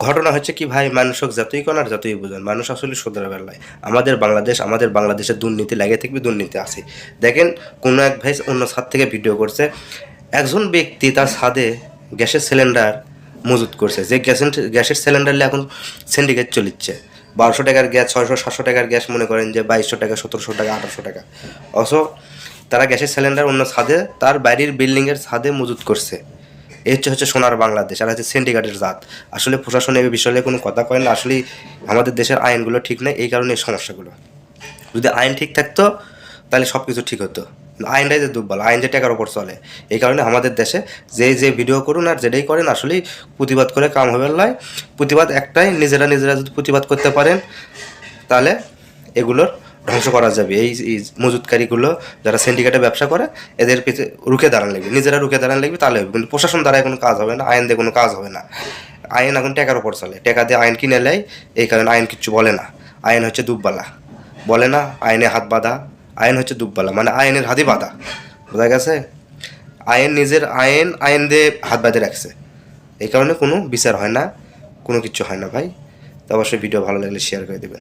ঘটনা হচ্ছে কি ভাই, মানুষক যতই কোন আর যতই বোঝেন, মানুষ আসলে শুধরে বেলায় আমাদের বাংলাদেশের দুর্নীতি লাগে থাকবে, দুর্নীতি আছে। দেখেন, কোনো এক ভাই অন্য ছাদ থেকে ভিডিও করছে, একজন ব্যক্তি তার ছাদে গ্যাসের সিলিন্ডার মজুত করছে, যে গ্যাসের সিলিন্ডার এখন সিন্ডিকেট চলিচ্ছে। 1200 টাকার গ্যাস, 600-700 টাকার গ্যাস মনে করেন যে 2200 টাকা, 1700 টাকা, 1800 টাকা। অথচ তারা গ্যাসের সিলিন্ডার অন্য ছাদে, তার বাড়ির বিল্ডিংয়ের ছাদে মজুত করছে। এই হচ্ছে সোনার বাংলাদেশ, আর হচ্ছে সিন্ডিকেটের জাত। আসলে প্রশাসন এই বিষয়ে কোনো কথা কয় না। আসলে আমাদের দেশের আইনগুলো ঠিক নেই, এই কারণে এই সমস্যাগুলো। যদি আইন ঠিক থাকতো তাহলে সব কিছু ঠিক হতো। আইনটাই যে দুর্বল, আইন যে টাকার ওপর চলে। এই কারণে আমাদের দেশে যে ভিডিও করুন আর যেটাই করেন, আসলেই প্রতিবাদ করে কাম হবে নয়। প্রতিবাদ একটাই, নিজেরা যদি প্রতিবাদ করতে পারেন তাহলে এগুলোর ধ্বংস করা যাবে। এই মজুতকারীগুলো যারা সিন্ডিকেটে ব্যবসা করে, এদের পিছনে রুখে দাঁড়ান লাগবে, নিজেরা রুখে দাঁড়ান লাগবে, তাহলে হবে। কিন্তু প্রশাসন দ্বারা কোনো কাজ হবে না, আইন দিয়ে কোনো কাজ হবে না। আইন এখন টাকার ওপর চলে, টাকা দিয়ে আইন কিনে নেয়। এই কারণে আইন কিচ্ছু বলে না। আইন হচ্ছে দুববালা, বলে না আইনে হাত বাঁধা। আইন হচ্ছে দুববালা, মানে আইনের হাতই বাঁধা। বোঝা গেছে? আইন নিজের আইন দিয়ে হাত বাঁধে রাখছে। এই কারণে কোনো বিচার হয় না, কোনো কিছু হয় না ভাই। তো অবশ্যই ভিডিও ভালো লাগলে শেয়ার করে দেবেন।